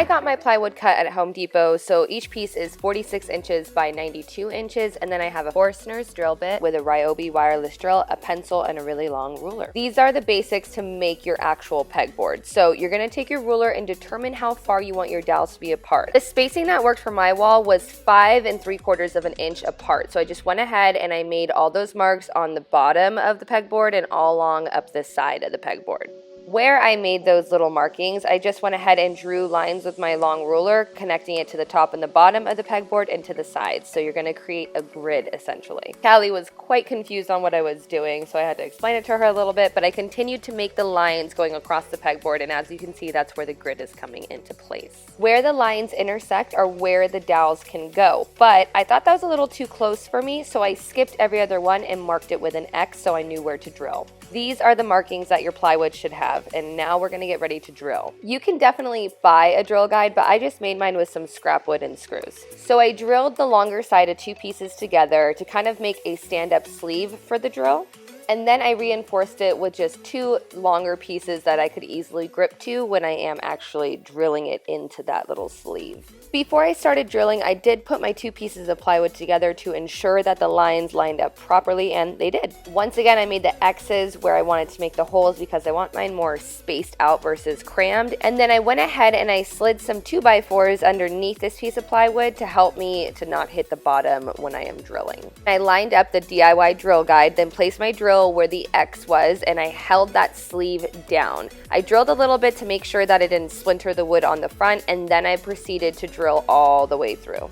I got my plywood cut at Home Depot, so each piece is 46 inches by 92 inches, and then I have a Forstner's drill bit with a Ryobi wireless drill, a pencil, and a really long ruler. These are the basics to make your actual pegboard. So you're going to take your ruler and determine how far you want your dowels to be apart. The spacing that worked for my wall was 5 3/4 of an inch apart, so I just went ahead and I made all those marks on the bottom of the pegboard and all along up the side of the pegboard. Where I made those little markings, I just went ahead and drew lines with my long ruler, connecting it to the top and the bottom of the pegboard and to the sides. So you're going to create a grid, essentially. Callie was quite confused on what I was doing, so I had to explain it to her a little bit, but I continued to make the lines going across the pegboard, and as you can see, that's where the grid is coming into place. Where the lines intersect are where the dowels can go, but I thought that was a little too close for me, so I skipped every other one and marked it with an X so I knew where to drill. These are the markings that your plywood should have, and now we're going to get ready to drill. You can definitely buy a drill guide, but I just made mine with some scrap wood and screws. So I drilled the longer side of 2 pieces together to kind of make a stand-up sleeve for the drill. And then I reinforced it with just 2 longer pieces that I could easily grip to when I am actually drilling it into that little sleeve. Before I started drilling, I did put my 2 pieces of plywood together to ensure that the lines lined up properly, and they did. Once again, I made the X's where I wanted to make the holes because I want mine more spaced out versus crammed. And then I went ahead and I slid some 2x4s underneath this piece of plywood to help me to not hit the bottom when I am drilling. I lined up the DIY drill guide, then placed my drill where the X was, and I held that sleeve down. I drilled a little bit to make sure that it didn't splinter the wood on the front, and then I proceeded to drill all the way through.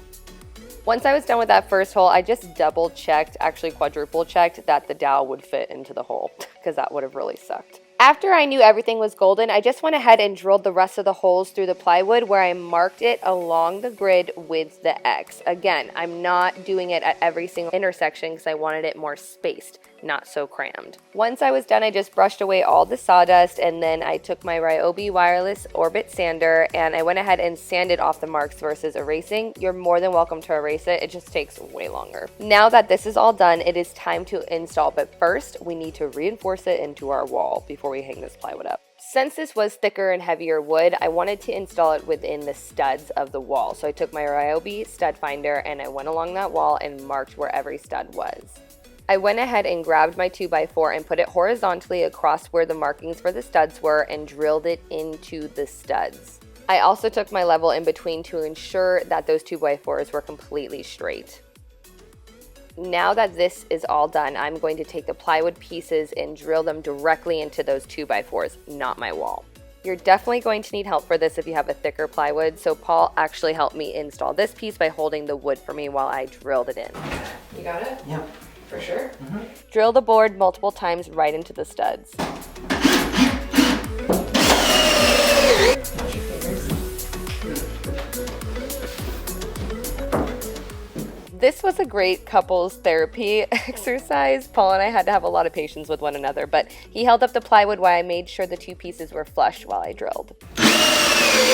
Once I was done with that first hole, I just double checked, actually quadruple checked, that the dowel would fit into the hole, because that would have really sucked. After I knew everything was golden, I just went ahead and drilled the rest of the holes through the plywood where I marked it along the grid with the X. Again, I'm not doing it at every single intersection because I wanted it more spaced, not so crammed. Once I was done, I just brushed away all the sawdust, and then I took my Ryobi wireless orbit sander and I went ahead and sanded off the marks versus erasing. You're more than welcome to erase it. It just takes way longer. Now that this is all done, it is time to install, but first we need to reinforce it into our wall before we hang this plywood up. Since this was thicker and heavier wood, I wanted to install it within the studs of the wall. So I took my Ryobi stud finder and I went along that wall and marked where every stud was. I went ahead and grabbed my 2x4 and put it horizontally across where the markings for the studs were and drilled it into the studs. I also took my level in between to ensure that those 2x4s were completely straight. Now that this is all done, I'm going to take the plywood pieces and drill them directly into those 2x4s, not my wall. You're definitely going to need help for this if you have a thicker plywood, so Paul actually helped me install this piece by holding the wood for me while I drilled it in. You got it? Yeah. For sure? Mm-hmm. Drill the board multiple times right into the studs. This was a great couples therapy exercise. Paul and I had to have a lot of patience with one another, but he held up the plywood while I made sure the 2 pieces were flush while I drilled.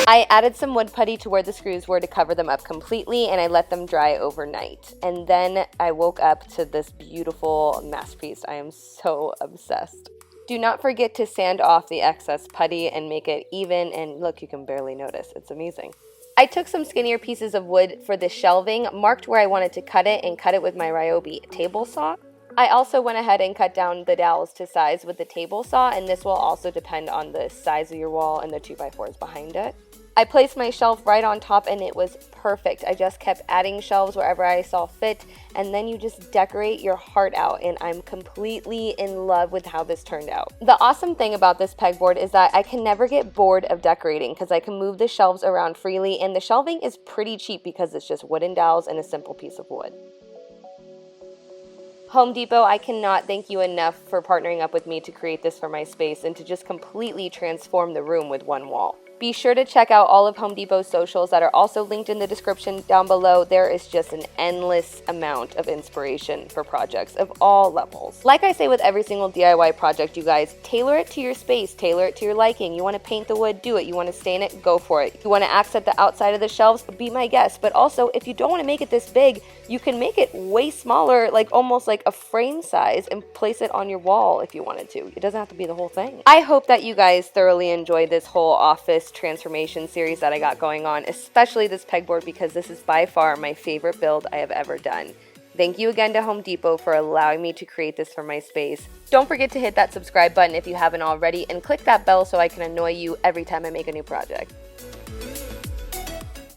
I added some wood putty to where the screws were to cover them up completely, and I let them dry overnight. And then I woke up to this beautiful masterpiece. I am so obsessed. Do not forget to sand off the excess putty and make it even, and look, you can barely notice. It's amazing. I took some skinnier pieces of wood for the shelving, marked where I wanted to cut it, and cut it with my Ryobi table saw. I also went ahead and cut down the dowels to size with the table saw, and this will also depend on the size of your wall and the 2x4s behind it. I placed my shelf right on top and it was perfect. I just kept adding shelves wherever I saw fit, and then you just decorate your heart out, and I'm completely in love with how this turned out. The awesome thing about this pegboard is that I can never get bored of decorating because I can move the shelves around freely, and the shelving is pretty cheap because it's just wooden dowels and a simple piece of wood. Home Depot, I cannot thank you enough for partnering up with me to create this for my space and to just completely transform the room with one wall. Be sure to check out all of Home Depot's socials that are also linked in the description down below. There is just an endless amount of inspiration for projects of all levels. Like I say with every single DIY project, you guys, tailor it to your space, tailor it to your liking. You want to paint the wood, do it. You want to stain it, go for it. You want to accent the outside of the shelves, be my guest. But also, if you don't want to make it this big, you can make it way smaller, like almost like a frame size, and place it on your wall if you wanted to. It doesn't have to be the whole thing. I hope that you guys thoroughly enjoyed this whole office this transformation series that I got going on, especially this pegboard, because this is by far my favorite build I have ever done. Thank you again to Home Depot for allowing me to create this for my space. Don't forget to hit that subscribe button if you haven't already, and click that bell so I can annoy you every time I make a new project.